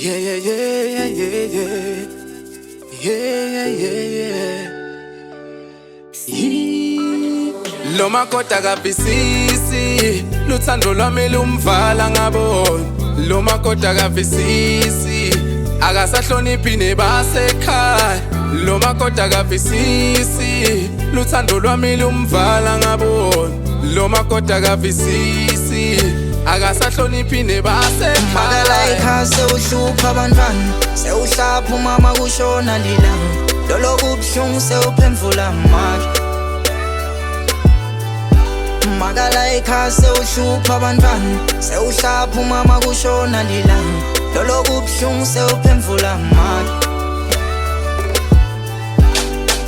Yeah, yeah, yeah, yeah, yeah. Yeah, yeah, yeah. Lo makota kavisisi, luthando lwami lumvala ngabona. Lo makota kavisisi, akasahloniphi nebasekhaya. Lo makota kavisisi, luthando lwami lumvala ngabona. Lo makota kavisisi, akasahloniphi nebasekhaya. Magala ekhaya sewuhlupha abantwana, sewuhlapha umama kushona lilanga. Lolo kubuhlungu sewuphemvula amandla. Magala ekhaya sewuhlupha abantwana, sewuhlapha umama kushona lilanga. Lolo kubuhlungu sewuphemvula amandla.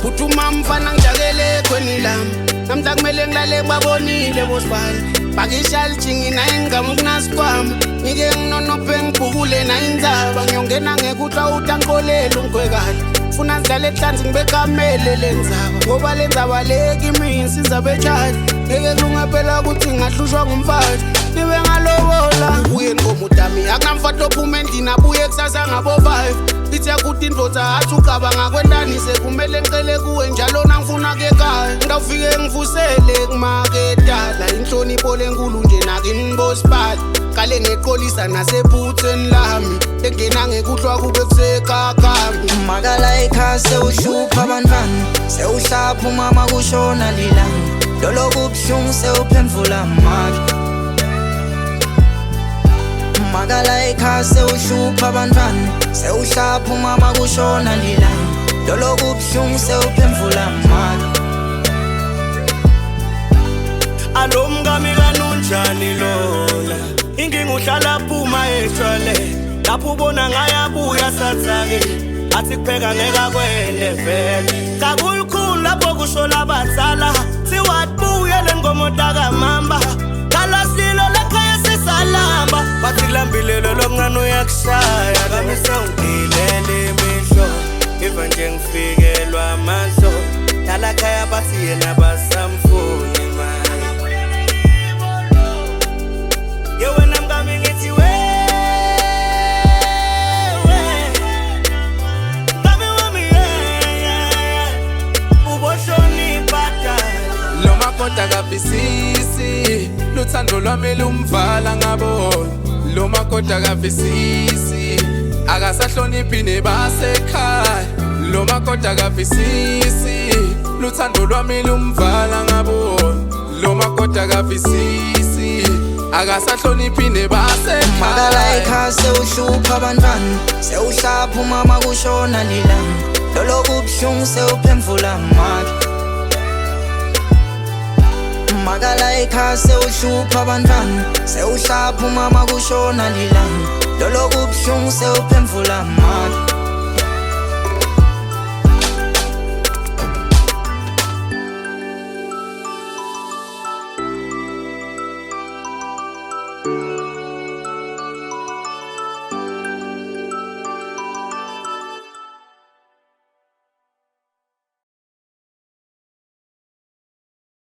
Uthuma mfana ngijakele khweni lami, namhla kumele ngilale babonile bosibali. Pakisha lijingi naye ngigama ukunasikwama, ngike nginonophe ngibhukule naye indzaba. Ngiyongena ngekuthwa utangikolele ungigwekala, funa sidlale ehlanzi ngibekamele lenzaba. Ngoba lenzaba le kimi insizabe etshali, ngeke kungaphela ukuthi ngahlushwa ngumfati. Nibe ngalobola ubuye ngomudami, akunamfati ophume endlini abuye kusasa ngabo-5. Ithi yakuthi indvodza athi ucabanga kwendanise, kumele ngicele kuwe njalo nangifuna kekhaya. Ngawufike ngivusele kumaketala, inhlonipho lenkulu nje nakini ngibosibali. Kale ngeqolisa nasephutheni lami, engena ngekuhlwa kube kusekakami. Magala ekhaya sewuhlupha abantwana, sewuhlapha umama kushona lilanga. Lolo kubuhlungu sewuphemvula amandla. Magala ekhaya sewuhlupha abantwana, sewuhlapha umama kushona lilanga. Lolo kubuhlungu sewuphemvula amandla. Alo mngami kanunjani lona, inkinga uhlala phuma etshwale. Lapho ubona ngayabuya sathake, athi kupheka ngeka kwende vele. Kakulukhulu lapho kushola abadala, siwatbuyele ngomota kamamba. Kala silo lekhaya sisalamba, bathi kulambilelo lomncane uyakushaya. Kami sewungilele imihlo, ngiva nje ngifikelwa amandlo. Dala khaya bathi yena basamfuni manje. Yo wena mngami ngithi we, mngami wami uboshoni badala. Lo makota kavisisi, luthando lwami lumvala ngabona. Lo makota kavisisi, akasahloniphi nebasekhaya. Lo makota kavisisi, luthando lwami lumvala ngabona. Lo makota kavisisi, akasahloniphi nebasekhaya. Magala ekhaya sewuhlupha abantwana, sewuhlapha umama kushona lilanga. Lolo kubuhlungu sewuphemvula amandla. Magala ekhaya sewuhlupha abantwana, sewuhlapha umama kushona lilanga. Lolo kubuhlungu sewuphemvula amandla.